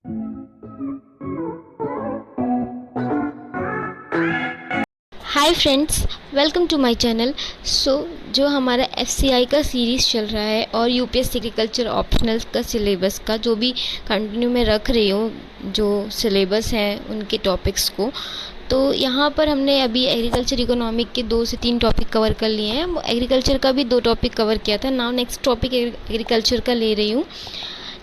Hi friends, welcome to my channel. जो हमारा FCI का सीरीज़ चल रहा है और यूपीएससी एग्रीकल्चर ऑप्शनल का सिलेबस का जो भी कंटिन्यू में रख रही हूँ, जो सिलेबस हैं उनके टॉपिक्स को, तो यहाँ पर हमने अभी एग्रीकल्चर इकोनॉमिक के 2 से 3 टॉपिक कवर कर लिए हैं। एग्रीकल्चर का भी 2 टॉपिक कवर किया था। नाउ नेक्स्ट टॉपिक एग्रीकल्चर का ले रही हूँ।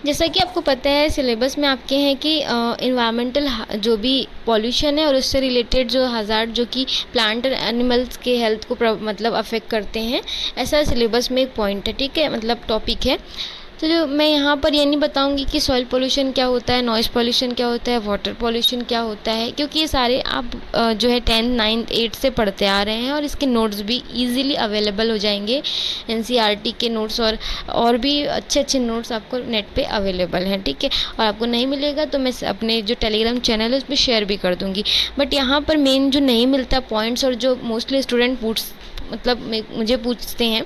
जैसा कि आपको पता है सिलेबस में आपके हैं कि इन्वायरमेंटल जो भी पॉल्यूशन है और उससे रिलेटेड जो हज़ार्ड जो कि प्लांट और एनिमल्स के हेल्थ को मतलब अफेक्ट करते हैं, ऐसा सिलेबस में एक पॉइंट है, ठीक है, मतलब टॉपिक है। तो जो मैं यहाँ पर ये नहीं बताऊँगी कि सॉइल पोल्यूशन क्या होता है, नॉइज़ पोल्यूशन क्या होता है, वाटर पोल्यूशन क्या होता है, क्योंकि ये सारे आप जो है 10th 9th 8th से पढ़ते आ रहे हैं और इसके नोट्स भी इजीली अवेलेबल हो जाएंगे। एनसीईआरटी के नोट्स और भी अच्छे अच्छे नोट्स आपको नेट पे अवेलेबल हैं, ठीक है। और आपको नहीं मिलेगा तो मैं अपने जो टेलीग्राम चैनल है उस पर शेयर भी कर दूँगी। बट यहाँ पर मेन जो नहीं मिलता पॉइंट्स और जो मोस्टली स्टूडेंट मुझे पूछते हैं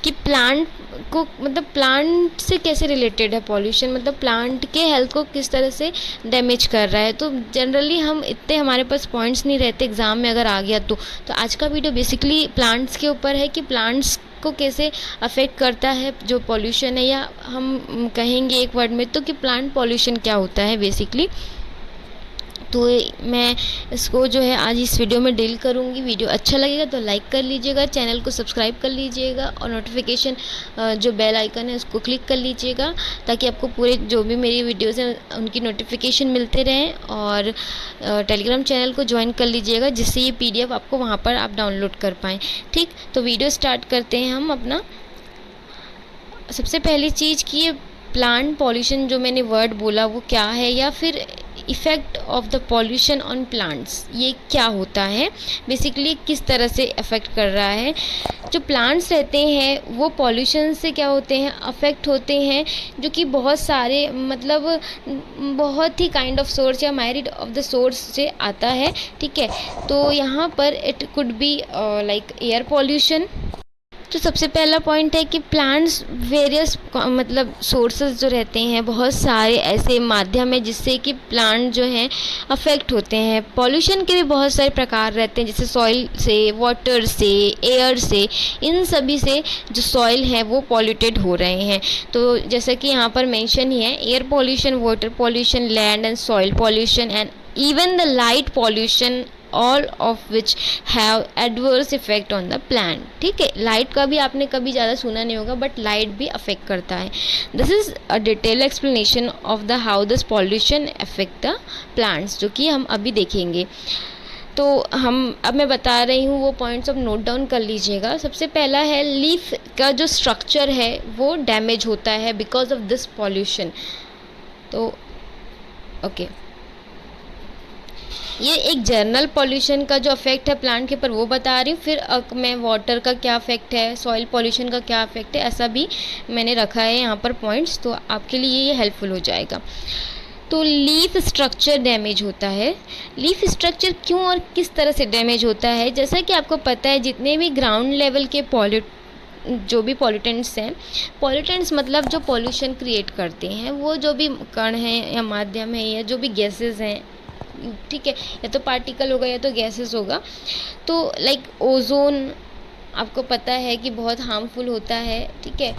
कि प्लांट को मतलब प्लांट से कैसे रिलेटेड है पॉल्यूशन, मतलब प्लांट के हेल्थ को किस तरह से डैमेज कर रहा है। तो जनरली हमारे पास पॉइंट्स नहीं रहते एग्ज़ाम में अगर आ गया तो आज का वीडियो बेसिकली प्लांट्स के ऊपर है कि प्लांट्स को कैसे अफेक्ट करता है जो पॉल्यूशन है, या हम कहेंगे एक वर्ड में तो कि प्लांट पॉल्यूशन क्या होता है बेसिकली। तो मैं इसको जो है आज इस वीडियो में डील करूँगी। वीडियो अच्छा लगेगा तो लाइक कर लीजिएगा, चैनल को सब्सक्राइब कर लीजिएगा और नोटिफिकेशन जो बेल आइकन है उसको क्लिक कर लीजिएगा ताकि आपको पूरे जो भी मेरी वीडियोज़ हैं उनकी नोटिफिकेशन मिलते रहें। और टेलीग्राम चैनल को ज्वाइन कर लीजिएगा जिससे ये PDF आपको वहाँ पर आप डाउनलोड कर पाएँ, ठीक। तो वीडियो स्टार्ट करते हैं हम अपना। सबसे पहली चीज़ कि ये प्लांट पॉल्यूशन जो मैंने वर्ड बोला वो क्या है, या फिर effect of the pollution on plants, ये क्या होता है बेसिकली, किस तरह से अफेक्ट कर रहा है। जो प्लांट्स रहते हैं वो पॉल्यूशन से क्या होते हैं, अफेक्ट होते हैं, जो कि बहुत सारे मतलब बहुत ही काइंड ऑफ सोर्स या माइरिड ऑफ द सोर्स से आता है, ठीक है। तो यहाँ पर it could be like air pollution. तो सबसे पहला पॉइंट है कि प्लांट्स वेरियस मतलब सोर्सेज जो रहते हैं, बहुत सारे ऐसे माध्यम है जिससे कि प्लांट जो हैं अफेक्ट होते हैं। पॉल्यूशन के भी बहुत सारे प्रकार रहते हैं, जैसे सॉइल से, वाटर से, एयर से, इन सभी से जो सॉइल है वो पॉल्यूटेड हो रहे हैं। तो जैसा कि यहाँ पर मेंशन ही है, air pollution, water pollution, land and soil pollution and even the light pollution, all of which have adverse effect on the plant, ठीक है। लाइट का भी आपने कभी ज़्यादा सुना नहीं होगा बट लाइट भी अफेक्ट करता है। This is a detail explanation of the how this pollution affect the plants, जो कि हम अभी देखेंगे। तो अब मैं बता रही हूँ वो पॉइंट्स अब नोट डाउन कर लीजिएगा। सबसे पहला है लीफ का जो स्ट्रक्चर है वो डैमेज होता है बिकॉज ऑफ दिस पॉल्यूशन। तो ओके, ये एक जनरल पॉल्यूशन का जो अफेक्ट है प्लांट के ऊपर वो बता रही हूँ। फिर मैं वाटर का क्या अफेक्ट है, सॉइल पॉल्यूशन का क्या अफेक्ट है, ऐसा भी मैंने रखा है यहाँ पर पॉइंट्स, तो आपके लिए ये हेल्पफुल हो जाएगा। तो लीफ स्ट्रक्चर डैमेज होता है। लीफ स्ट्रक्चर क्यों और किस तरह से डैमेज होता है, जैसा कि आपको पता है जितने भी ग्राउंड लेवल के जो भी पॉल्यूटेंट्स हैं, पॉल्यूटेंट्स मतलब जो पॉल्यूशन क्रिएट करते हैं, वो जो भी कण हैं या माध्यम है या जो भी गैसेस हैं, ठीक है, या तो पार्टिकल होगा या तो गैसेस होगा। तो लाइक ओजोन आपको पता है कि बहुत हार्मफुल होता है, ठीक है।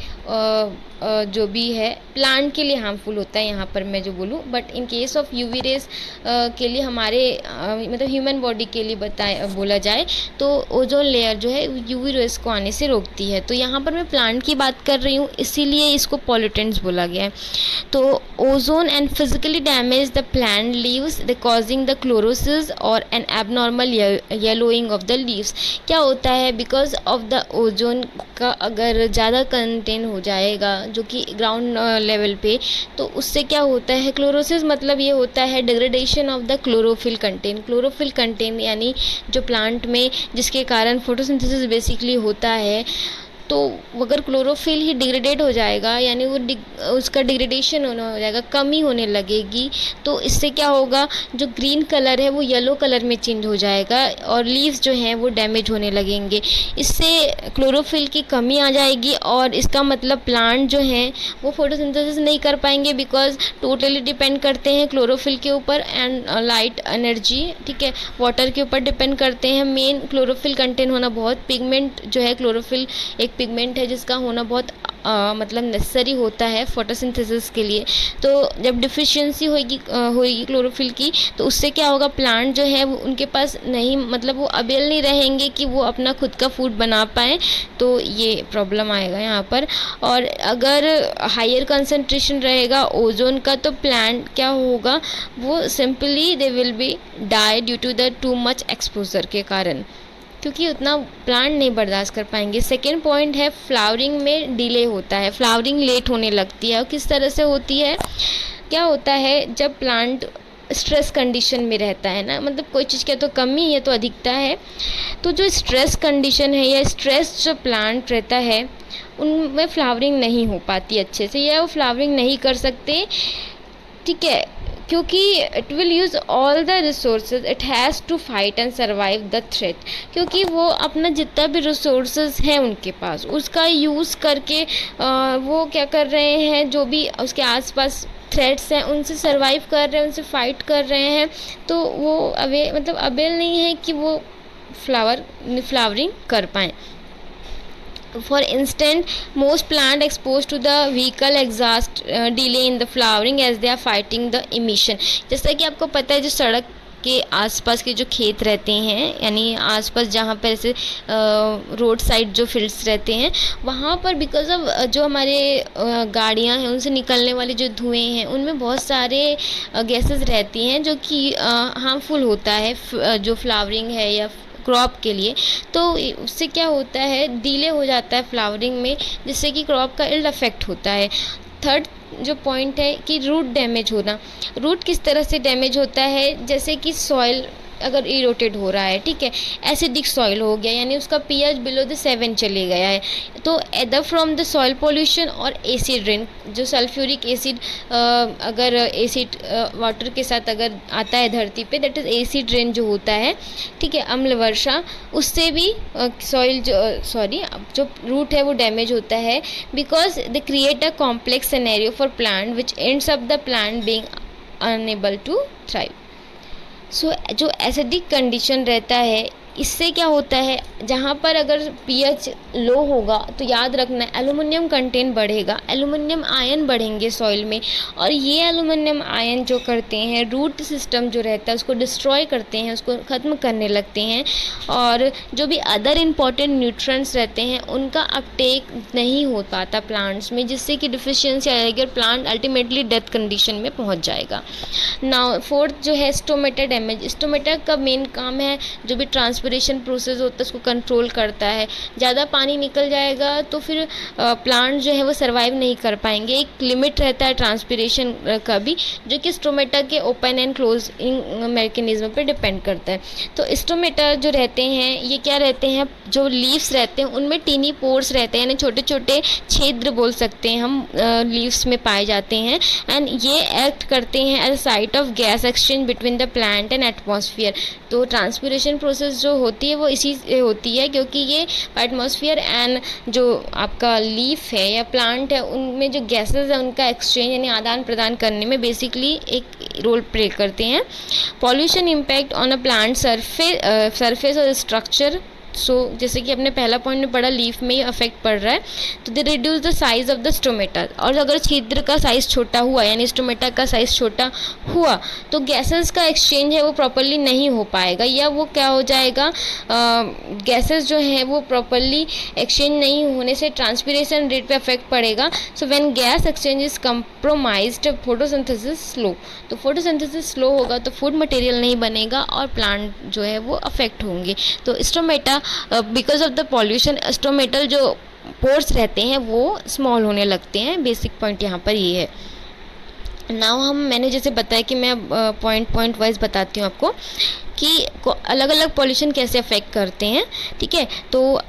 जो भी है प्लांट के लिए हार्मफुल होता है यहाँ पर मैं जो बोलूँ, but in case of UV rays के लिए हमारे मतलब ह्यूमन बॉडी के लिए बोला जाए तो ओजोन लेयर जो है यूवी रेस को आने से रोकती है। तो यहाँ पर मैं प्लांट की बात कर रही हूँ इसीलिए इसको पॉल्यूटेंट्स बोला गया है। तो ozone and physically damage the plant leaves the causing the chlorosis और an abnormal yellowing of the leaves. क्या होता है, बिकॉज ऑफ द ओजोन का अगर ज़्यादा कंटेंट हो जाएगा जो कि ग्राउंड लेवल पे, तो उससे क्या होता है, क्लोरोसिस मतलब ये होता है degradation of the chlorophyll content. Chlorophyll content यानी जो प्लांट में जिसके कारण फोटोसिंथेसिस बेसिकली होता है, तो अगर क्लोरोफिल ही डिग्रेडेड हो जाएगा, यानी वो उसका डिग्रेडेशन होना हो जाएगा, कमी होने लगेगी, तो इससे क्या होगा, जो ग्रीन कलर है वो येलो कलर में चेंज हो जाएगा और लीव्स जो हैं वो डैमेज होने लगेंगे। इससे क्लोरोफिल की कमी आ जाएगी और इसका मतलब प्लांट जो हैं वो फोटोसिंथेसिस नहीं कर पाएंगे, बिकॉज टोटली डिपेंड करते हैं क्लोरोफिल के ऊपर एंड लाइट एनर्जी, ठीक है, वाटर के ऊपर डिपेंड करते हैं। मेन क्लोरोफिल कंटेन होना बहुत, पिगमेंट जो है, क्लोरोफिल एक पिगमेंट है जिसका होना बहुत मतलब नेसेसरी होता है फोटोसिंथेसिस के लिए। तो जब डिफिशियंसी होगी क्लोरोफिल की, तो उससे क्या होगा, प्लांट जो है वो उनके पास नहीं, मतलब वो अवेल नहीं रहेंगे कि वो अपना खुद का फूड बना पाएँ, तो ये प्रॉब्लम आएगा यहाँ पर। और अगर हायर कंसंट्रेशन रहेगा ओजोन का, तो प्लांट क्या होगा, वो simply they will be die due to the too much exposure के कारण, क्योंकि उतना प्लांट नहीं बर्दाश्त कर पाएंगे। सेकेंड पॉइंट है फ्लावरिंग में डिले होता है, फ्लावरिंग लेट होने लगती है। और किस तरह से होती है, क्या होता है, जब प्लांट स्ट्रेस कंडीशन में रहता है ना, मतलब कोई चीज़ की तो कमी है तो अधिकता है, तो जो स्ट्रेस कंडीशन है या स्ट्रेस जो प्लांट रहता है उनमें फ्लावरिंग नहीं हो पाती अच्छे से, या वो फ्लावरिंग नहीं कर सकते, ठीक है, क्योंकि it will use all the resources it has to fight and survive the threat, क्योंकि वो अपना जितना भी रिसोर्सेज हैं उनके पास उसका यूज़ करके वो क्या कर रहे हैं, जो भी उसके आसपास थ्रेट्स हैं उनसे सर्वाइव कर रहे हैं, उनसे फाइट कर रहे हैं, तो वो अवेल नहीं है कि वो फ्लावरिंग कर पाएँ। For instance, most plant exposed to the vehicle exhaust delay in the flowering as they are fighting the emission। जैसा कि आपको पता है, जो सड़क के आसपास के जो खेत रहते हैं, यानी आसपास जहाँ पर ऐसे रोड साइड जो फील्ड्स रहते हैं, वहाँ पर बिकॉज ऑफ जो हमारे गाड़ियाँ हैं उनसे निकलने वाले जो धुएँ हैं, उनमें बहुत सारे गैसेस रहती हैं जो कि हार्मफुल होता है जो फ्लावरिंग है या क्रॉप के लिए। तो उससे क्या होता है, डिले हो जाता है फ्लावरिंग में, जिससे कि क्रॉप का इल्ड अफेक्ट होता है। थर्ड जो पॉइंट है कि रूट डैमेज होना। रूट किस तरह से डैमेज होता है, जैसे कि सॉइल अगर इरोटेड हो रहा है, ठीक है, एसिडिक सॉइल हो गया, यानी उसका पीएच बिलो द 7 चले गया है, तो either from the soil pollution और एसिड रेन, जो सल्फ्यूरिक एसिड अगर एसिड वाटर के साथ अगर आता है धरती पे, दैट इज़ एसिड रेन जो होता है, ठीक है, अम्ल वर्षा, उससे भी सॉइल जो रूट है वो डैमेज होता है, because they create a complex scenario for plant which ends up the plant being unable to thrive. So जो एसिडिक कंडीशन रहता है, इससे क्या होता है, जहाँ पर अगर पीएच लो होगा तो याद रखना एल्युमिनियम कंटेंट बढ़ेगा, एल्युमिनियम आयन बढ़ेंगे सॉइल में, और ये एल्युमिनियम आयन जो करते हैं रूट सिस्टम जो रहता है उसको डिस्ट्रॉय करते हैं, उसको ख़त्म करने लगते हैं, और जो भी अदर इम्पॉर्टेंट न्यूट्रिएंट्स रहते हैं उनका अपटेक नहीं हो पाता प्लांट्स में, जिससे कि डिफिशियंसी आएगी और प्लांट अल्टीमेटली डेथ कंडीशन में पहुँच जाएगा। नाउ फोर्थ जो है स्टोमेटा डैमेज। स्टोमेटा का मेन काम है जो भी ट्रांसपिरेशन प्रोसेस होता है उसको कंट्रोल करता है। ज़्यादा पानी निकल जाएगा तो फिर प्लांट जो है वो सर्वाइव नहीं कर पाएंगे। एक लिमिट रहता है ट्रांसपिरेशन का भी, जो कि स्टोमेटा के ओपन एंड क्लोजिंग मैकेनिज्म पर डिपेंड करता है। तो स्टोमेटा जो रहते हैं ये क्या रहते हैं, जो लीव्स रहते हैं उनमें टीनी पोर्स रहते हैं, यानी छोटे छोटे छिद्र बोल सकते हैं हम, लीव्स में पाए जाते हैं, एंड ये एक्ट करते हैं as site of gas exchange between the plant and atmosphere. तो ट्रांसपिरेशन प्रोसेस जो होती है वो इसी से होती है, क्योंकि ये एटमॉस्फेयर एंड जो आपका लीफ है या प्लांट है उनमें जो गैसेस है उनका एक्सचेंज यानी आदान प्रदान करने में बेसिकली एक रोल प्ले करते हैं। Pollution impact on a plant surface और स्ट्रक्चर। सो जैसे कि अपने पहला पॉइंट में पढ़ा, लीफ में ये अफेक्ट पड़ रहा है, तो they reduce the size of the stomata. और अगर छिद्र का साइज़ छोटा हुआ यानी स्टोमेटा का साइज़ छोटा हुआ तो गैसेस का एक्सचेंज है वो प्रॉपरली नहीं हो पाएगा, या वो क्या हो जाएगा, गैसेस जो है वो प्रॉपरली एक्सचेंज नहीं होने से ट्रांसपिरेशन रेट पे अफेक्ट पड़ेगा। So when gas exchange is compromised photosynthesis slow. तो फोटोसिंथेसिस स्लो होगा तो फूड मटेरियल नहीं बनेगा और प्लांट जो है वो अफेक्ट होंगे। तो stomata because of the pollution stomatal जो पोर्स रहते हैं वो स्मॉल होने लगते हैं। बेसिक पॉइंट यहाँ पर ये है। नाउ मैंने जैसे बताया कि मैं पॉइंट वाइज बताती हूँ आपको कि अलग अलग पॉल्यूशन कैसे अफेक्ट करते हैं, ठीक है। तो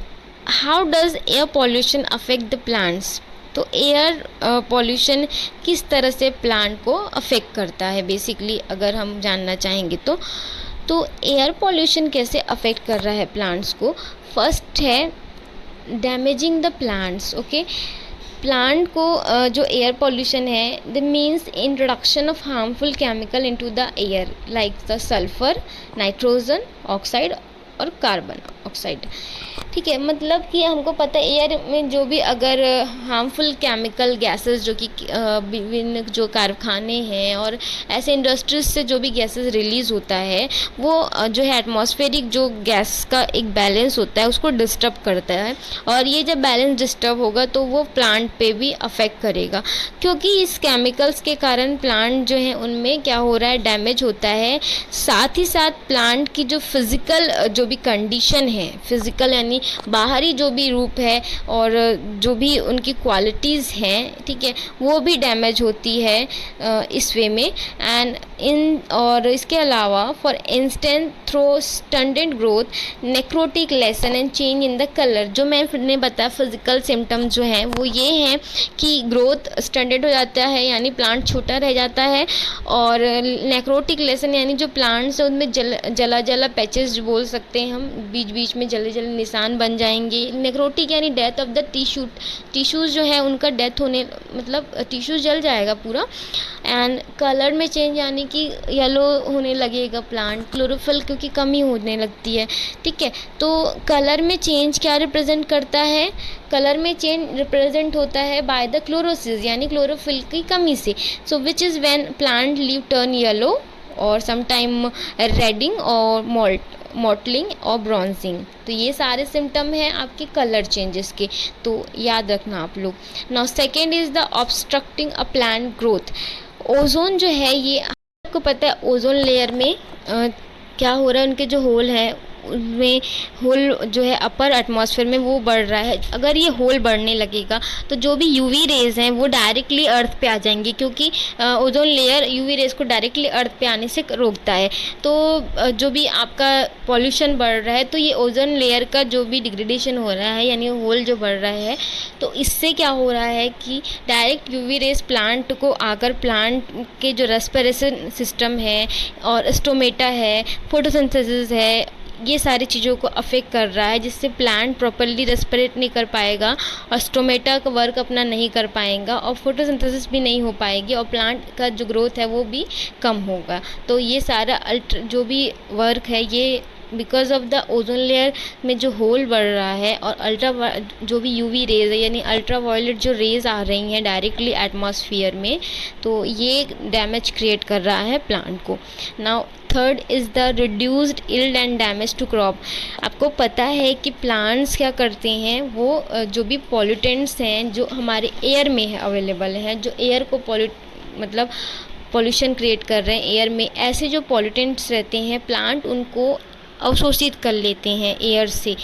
how does air pollution affect the plants? तो एयर पॉल्यूशन किस तरह से प्लांट को अफेक्ट करता है, बेसिकली अगर हम जानना चाहेंगे तो एयर पॉल्यूशन कैसे अफेक्ट कर रहा है प्लांट्स को? फर्स्ट है damaging the plants. Okay, plant को जो एयर पॉल्यूशन है the means introduction of harmful chemical into the air like the sulphur, nitrogen oxide और कार्बन ऑक्साइड। ठीक है, मतलब कि हमको पता है एयर में जो भी अगर हार्मफुल केमिकल गैसेस जो कि विभिन्न जो कारखाने हैं और ऐसे इंडस्ट्रीज से जो भी गैसेस रिलीज़ होता है वो जो है एटमॉस्फेरिक जो गैस का एक बैलेंस होता है उसको डिस्टर्ब करता है, और ये जब बैलेंस डिस्टर्ब होगा तो वो प्लांट पे भी अफेक्ट करेगा, क्योंकि इस केमिकल्स के कारण प्लांट जो है उनमें क्या हो रहा है, डैमेज होता है। साथ ही साथ प्लांट की जो फिज़िकल जो भी कंडीशन है, फिज़िकल यानी बाहरी जो भी रूप है और जो भी उनकी क्वालिटीज़ हैं, ठीक है, वो भी डैमेज होती है इस वे में। एंड और इसके अलावा for instant through stunted growth, necrotic lesion and change in the colour. जो मैंने बताया फिजिकल सिम्टम्स जो हैं वो ये हैं कि ग्रोथ स्टंटेड हो जाता है यानी प्लांट छोटा रह जाता है, और नेक्रोटिक लेसन यानी जो प्लांट्स है उनमें जला जला पैचेस बोल सकते हैं हम, बीच बीच में जले जले निशान बन जाएंगे। नेक्रोटिक यानी डेथ ऑफ द टिश्यूज़ जो है उनका डेथ होने, मतलब टिश्यूज़ जल जाएगा पूरा। एंड कलर में चेंज यानी कि येलो होने लगेगा प्लांट, क्लोरोफिल क्योंकि कमी होने लगती है। ठीक है, तो कलर में चेंज क्या रिप्रेजेंट करता है? कलर में चेंज रिप्रेजेंट होता है बाय द क्लोरोसिस यानी क्लोरोफिल की कमी से। So which is when plant leave turn yellow और समटाइम रेडिंग और मॉटलिंग और ब्रॉन्जिंग। तो ये सारे सिम्टम हैं आपके कलर चेंजेस के, तो याद रखना आप लोग। Now second is the obstructing a plant growth. Ozone जो है ये आपको पता है, ओजोन लेयर में क्या हो रहा है, उनके जो होल है उनमें होल जो है अपर एटमॉस्फेयर में वो बढ़ रहा है। अगर ये होल बढ़ने लगेगा तो जो भी यूवी रेज़ हैं वो डायरेक्टली अर्थ पे आ जाएंगे, क्योंकि ओजोन लेयर यूवी रेज़ को डायरेक्टली अर्थ पे आने से रोकता है। तो जो भी आपका पॉल्यूशन बढ़ रहा है तो ये ओजोन लेयर का जो भी डिग्रेडेशन हो रहा है यानी होल जो बढ़ रहा है, तो इससे क्या हो रहा है कि डायरेक्ट यूवी रेज़ प्लांट को आकर प्लांट के जो रेस्पिरेशन सिस्टम है और स्टोमेटा है, फोटोसिंथेसिस है, ये सारी चीज़ों को अफेक्ट कर रहा है, जिससे प्लांट प्रॉपर्ली रेस्पिरेट नहीं कर पाएगा और स्टोमेटा का वर्क अपना नहीं कर पाएगा और फोटोसिंथेसिस भी नहीं हो पाएगी और प्लांट का जो ग्रोथ है वो भी कम होगा। तो ये सारा जो भी वर्क है ये because of the ozone layer में जो होल बढ़ रहा है और जो भी यूवी रेज़ है यानी अल्ट्रा वायलेट जो रेज़ आ रही हैं डायरेक्टली एटमॉस्फेयर में, तो ये डैमेज क्रिएट कर रहा है प्लांट को। Now third is the reduced yield and damage to crop. आपको पता है कि प्लांट्स क्या करते हैं, वो जो भी पॉल्यूटेंट्स हैं जो हमारे एयर में है अवेलेबल हैं, जो एयर को मतलब पॉल्यूशन क्रिएट कर रहे हैं एयर में, ऐसे जो पॉल्यूटेंट्स रहते हैं प्लांट उनको अवशोषित कर लेते हैं एयर से।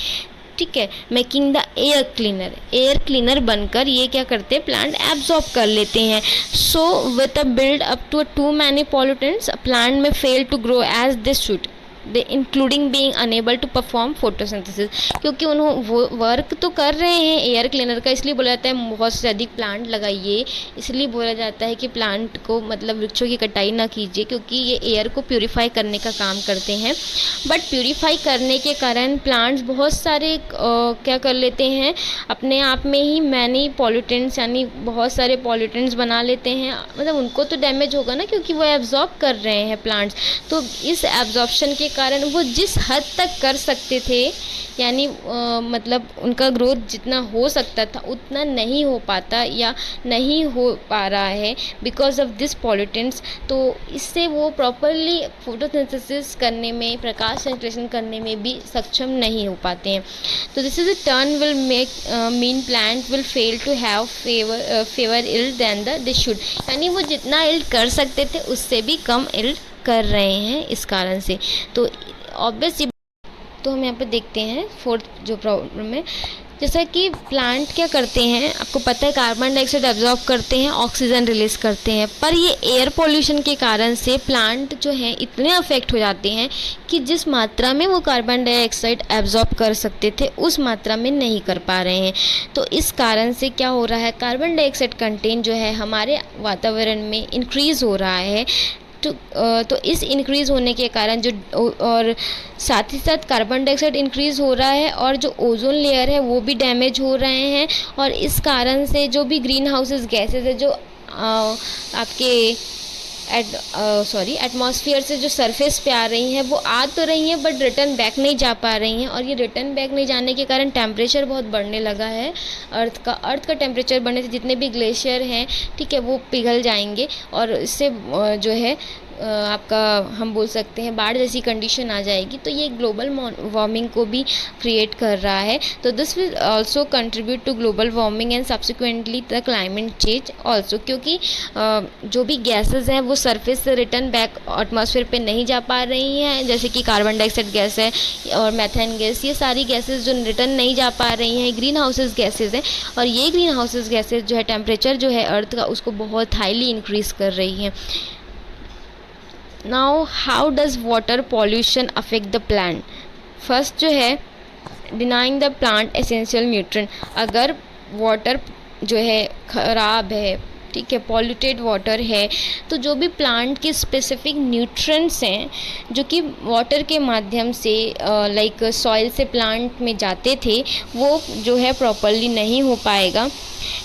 ठीक है, मेकिंग द एयर क्लीनर बनकर ये क्या करते हैं, प्लांट एब्जॉर्ब कर लेते हैं। So with a build up to too many pollutants plant में fail to grow as they should, they including being unable to perform photosynthesis. क्योंकि वो वर्क तो कर रहे हैं एयर क्लीनर का, इसलिए बोला जाता है बहुत से अधिक प्लांट लगाइए, इसलिए बोला जाता है कि प्लांट को मतलब वृक्षों की कटाई ना कीजिए, क्योंकि ये एयर को प्यूरिफाई करने का काम करते हैं। बट प्यूरिफाई करने के कारण प्लांट्स बहुत सारे क्या कर लेते हैं, अपने आप में ही मैनी पॉल्यूटेंट्स यानी बहुत सारे पॉल्यूटेंट्स बना लेते हैं। मतलब उनको तो डैमेज होगा ना, क्योंकि वो एब्जॉर्ब कर रहे हैं प्लांट्स, तो इस एब्जॉर्प्शन के कारण वो जिस हद तक कर सकते थे यानी मतलब उनका ग्रोथ जितना हो सकता था उतना नहीं हो पाता या नहीं हो पा रहा है बिकॉज ऑफ दिस पॉल्यूटेंट्स। तो इससे वो प्रॉपरली फोटोसिंथेसिस करने में, प्रकाश संश्लेषण करने में भी सक्षम नहीं हो पाते हैं। तो this is a turn will mean plant will fail to have fewer yield then the they should, यानी वो जितना इल्ड कर सकते थे उससे भी कम इल्ड कर रहे हैं इस कारण से। तो ऑब्वियसली तो हम यहाँ पर देखते हैं फोर्थ जो प्रॉब्लम है जैसा कि प्लांट क्या करते हैं, आपको पता है कार्बन डाइऑक्साइड एब्जॉर्ब करते हैं, ऑक्सीजन रिलीज करते हैं, पर ये एयर पोल्यूशन के कारण से प्लांट जो हैं इतने अफेक्ट हो जाते हैं कि जिस मात्रा में वो कार्बन डाइऑक्साइड एब्जॉर्ब कर सकते थे उस मात्रा में नहीं कर पा रहे हैं। तो इस कारण से क्या हो रहा है, कार्बन डाइऑक्साइड कंटेंट जो है हमारे वातावरण में इंक्रीज़ हो रहा है। तो इस इंक्रीज़ होने के कारण और साथ ही साथ कार्बन डाइऑक्साइड इंक्रीज़ हो रहा है और जो ओजोन लेयर है वो भी डैमेज हो रहे हैं। और इस कारण से जो भी ग्रीन हाउसेस गैसेज है जो आपके एटमॉस्फेयर से जो सरफेस पे आ रही हैं वो आ तो रही हैं बट रिटर्न बैक नहीं जा पा रही हैं। और ये रिटर्न बैक नहीं जाने के कारण टेम्परेचर बहुत बढ़ने लगा है अर्थ का टेम्परेचर बढ़ने से जितने भी ग्लेशियर हैं, ठीक है, वो पिघल जाएंगे और इससे जो है आपका हम बोल सकते हैं बाढ़ जैसी कंडीशन आ जाएगी। तो ये ग्लोबल वार्मिंग को भी क्रिएट कर रहा है। तो this will also contribute to global warming and subsequently the climate change also, क्योंकि जो भी गैसेस हैं वो सरफेस से रिटर्न बैक एटमॉस्फेयर पे नहीं जा पा रही हैं, जैसे कि कार्बन डाइऑक्साइड गैस है और मैथेन गैस, ये सारी गैसेस जो रिटर्न नहीं जा पा रही हैं ग्रीन हाउसेज गैसेज हैं। और ये ग्रीन हाउसेज गैसेज जो है टेम्परेचर जो है अर्थ का उसको बहुत हाईली इंक्रीज़ कर रही हैं। Now how does water pollution affect the plant. First जो है denying the plant essential nutrient. अगर वाटर जो है ख़राब है, ठीक है, पॉल्यूटेड वाटर है, तो जो भी प्लांट के स्पेसिफिक न्यूट्रिएंट्स हैं जो कि वाटर के माध्यम से लाइक सॉइल से प्लांट में जाते थे वो जो है प्रॉपरली नहीं हो पाएगा।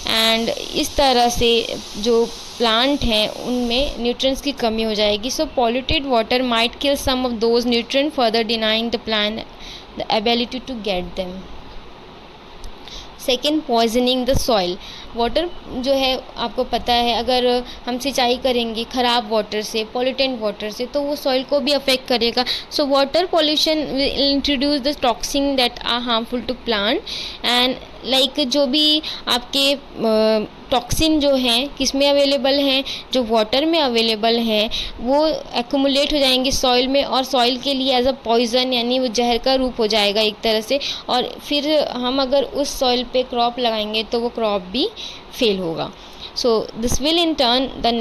एंड इस तरह से जो प्लांट हैं उनमें न्यूट्रिएंट्स की कमी हो जाएगी। So polluted water might kill some of those nutrient further denying the plant the ability to get them. Second, poisoning the soil. Water जो है आपको पता है अगर हम सिंचाई करेंगे ख़राब वाटर से, पॉल्यूटेंट वाटर से, तो वो सॉइल को भी अफेक्ट करेगा। So water pollution will introduce the toxin that are harmful to plant and like जो भी आपके टॉक्सिन जो हैं किस में अवेलेबल हैं, जो वाटर में अवेलेबल हैं वो एक्यूमुलेट हो जाएंगे सॉइल में और सॉइल के लिए एज अ पॉइजन यानी वो जहर का रूप हो जाएगा एक तरह से। और फिर हम अगर उस सॉइल पे क्रॉप लगाएंगे तो वो क्रॉप भी फेल होगा। So this will in turn the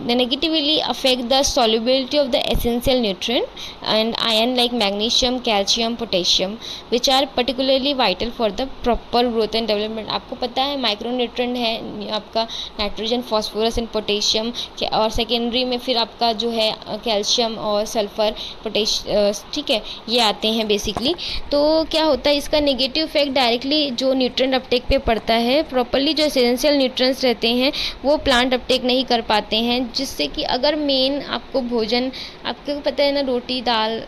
negatively affect the solubility of the essential nutrient and ion like magnesium, calcium, potassium, which are particularly vital for the proper growth and development। आपको पता है micronutrient है आपका nitrogen, phosphorus and potassium, और secondary में फिर आपका जो है कैल्शियम और सल्फर, ठीक है, ये आते हैं बेसिकली। तो क्या होता है इसका नेगेटिव इफेक्ट डायरेक्टली जो न्यूट्रिएंट अपटेक पे पड़ता है। प्रॉपरली जो एसेंशियल न्यूट्रिएंट्स रहते हैं वो प्लांट अपटेक नहीं कर पाते हैं, जिससे कि अगर मेन आपको भोजन, आपको पता है ना, रोटी दाल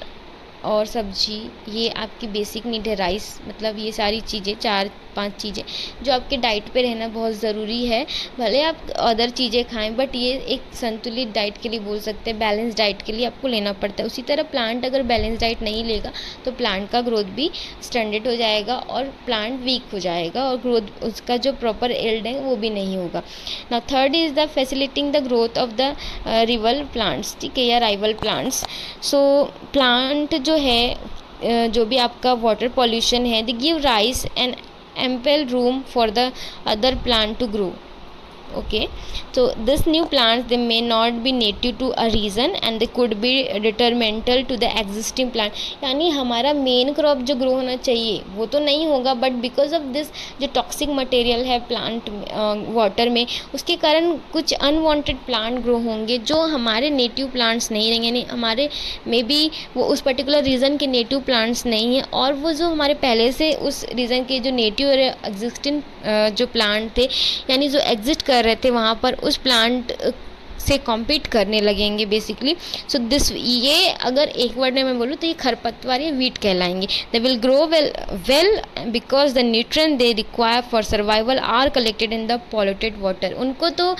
और सब्जी ये आपकी बेसिक नीड है, राइस, मतलब ये सारी चीज़ें 4-5 चीज़ें जो आपके डाइट पे रहना बहुत ज़रूरी है। भले आप अदर चीज़ें खाएं बट ये एक संतुलित डाइट के लिए बोल सकते हैं, बैलेंस डाइट के लिए आपको लेना पड़ता है। उसी तरह प्लांट अगर बैलेंस डाइट नहीं लेगा तो प्लांट का ग्रोथ भी स्टैंडर्ड हो जाएगा और प्लांट वीक हो जाएगा और ग्रोथ उसका जो प्रॉपर एल्ड है वो भी नहीं होगा। Now third is the facilitating the growth of the reveal plants, ठीक है, या राइवल प्लांट्स। सो प्लांट जो है जो भी आपका वाटर पॉल्यूशन है, they give rice and ample room for the other plant to grow। okay, so this new plants they may not be native to a region and they could be detrimental to the existing plant। यानी हमारा main crop जो grow होना चाहिए वो तो नहीं होगा but because of this जो टॉक्सिक मटेरियल है प्लांट वाटर में, उसके कारण कुछ अनवांटेड प्लांट ग्रो होंगे जो हमारे नेटिव प्लांट्स नहीं रहेंगे, यानी हमारे मे बी वो उस पर्टिकुलर रीजन के नेटिव प्लांट्स नहीं हैं और वो जो हमारे पहले से उस रीजन के जो नेटिव और एग्जिस्टिंग जो प्लांट थे यानी जो एग्जिस्ट कर रहे थे वहाँ पर उस प्लांट से कॉम्पीट करने लगेंगे बेसिकली। सो दिस ये अगर एक वर्ड में मैं बोलूँ तो ये खरपतवार या वीट कहलाएंगे। They will grow well because the nutrient they require for survival are collected in the polluted water. उनको तो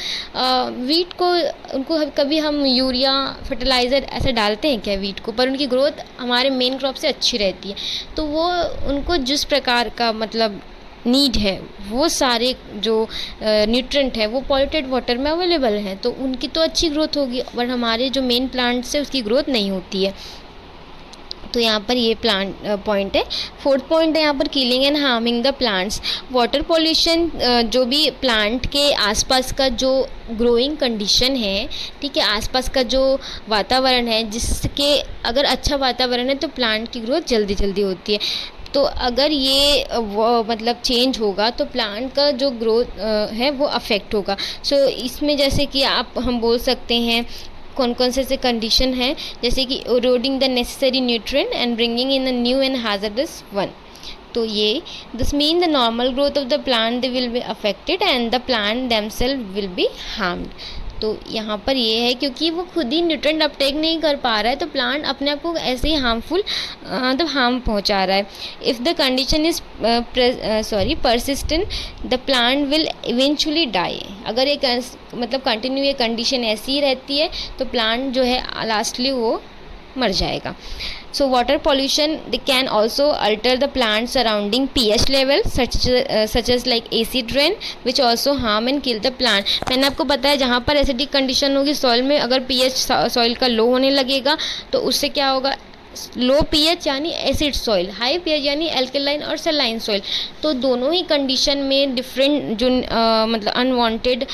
वीट को उनको कभी हम यूरिया फर्टिलाइज़र ऐसे डालते हैं क्या वीट को, पर उनकी ग्रोथ हमारे मेन क्रॉप से अच्छी रहती है। तो वो उनको जिस प्रकार का मतलब नीड है वो सारे जो न्यूट्रिएंट है वो पॉल्यूटेड वाटर में अवेलेबल हैं, तो उनकी तो अच्छी ग्रोथ होगी बट हमारे जो मेन प्लांट्स है उसकी ग्रोथ नहीं होती है। तो यहाँ पर ये प्लांट पॉइंट है। फोर्थ पॉइंट है यहाँ पर killing and harming the plants. Water pollution जो भी प्लांट के आसपास का जो ग्रोइंग कंडीशन है, ठीक है, आसपास का जो वातावरण है, जिसके अगर अच्छा वातावरण है तो प्लांट की ग्रोथ जल्दी जल्दी होती है। तो अगर ये मतलब चेंज होगा तो प्लांट का जो ग्रोथ है वो अफेक्ट होगा। सो इसमें जैसे कि हम बोल सकते हैं कौन कौन से कंडीशन है, जैसे कि eroding the necessary nutrient and bringing in a new and hazardous one. तो ये this mean the normal growth of the plant they will be affected and the plant themself will be harmed. तो यहाँ पर ये है क्योंकि वो खुद ही न्यूट्रिएंट अपटेक नहीं कर पा रहा है तो प्लांट अपने आप को ऐसे ही हार्मफुल मतलब हार्म पहुँचा रहा है। If the condition is persistent the plant will eventually die. अगर एक मतलब कंटिन्यू ये कंडीशन ऐसी ही रहती है तो प्लांट जो है लास्टली वो मर जाएगा। So water pollution they can also alter the plant surrounding pH level such as like acid rain which also harm and kill the plant। मैंने आपको बताया जहाँ पर एसिडिक कंडीशन होगी सॉइल में, अगर पीएच सॉइल का लो होने लगेगा तो उससे क्या होगा, लो पीएच यानी एसिड सॉइल, हाई पीएच यानी एल्कलाइन और सलाइन सॉइल। तो दोनों ही कंडीशन में डिफरेंट जो मतलब अनवांटेड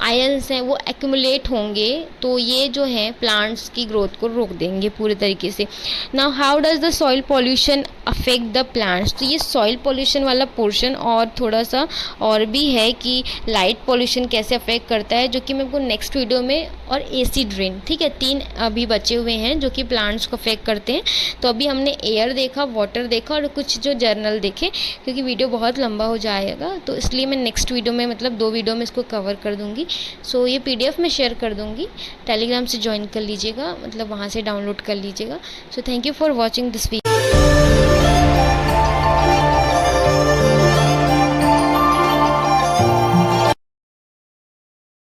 आयंस हैं वो एक्यूमुलेट होंगे, तो ये जो है प्लांट्स की ग्रोथ को रोक देंगे पूरे तरीके से। Now how does the soil pollution affect the plants. तो ये सॉइल पॉल्यूशन वाला पोर्शन और थोड़ा सा और भी है कि लाइट पॉल्यूशन कैसे अफेक्ट करता है, जो कि मैं आपको नेक्स्ट वीडियो में, और एसिड रेन, ठीक है, 3 अभी बचे हुए हैं जो कि प्लांट्स को अफेक्ट करते हैं। तो अभी हमने एयर देखा, वाटर देखा और कुछ जो जर्नल देखे, क्योंकि वीडियो बहुत लंबा हो जाएगा तो इसलिए मैं नेक्स्ट वीडियो में मतलब 2 वीडियो में इसको कवर कर दूँगी। सो ये PDF में शेयर कर दूँगी, टेलीग्राम से ज्वाइन कर लीजिएगा, मतलब वहाँ से डाउनलोड कर लीजिएगा। So thank you for watching this video.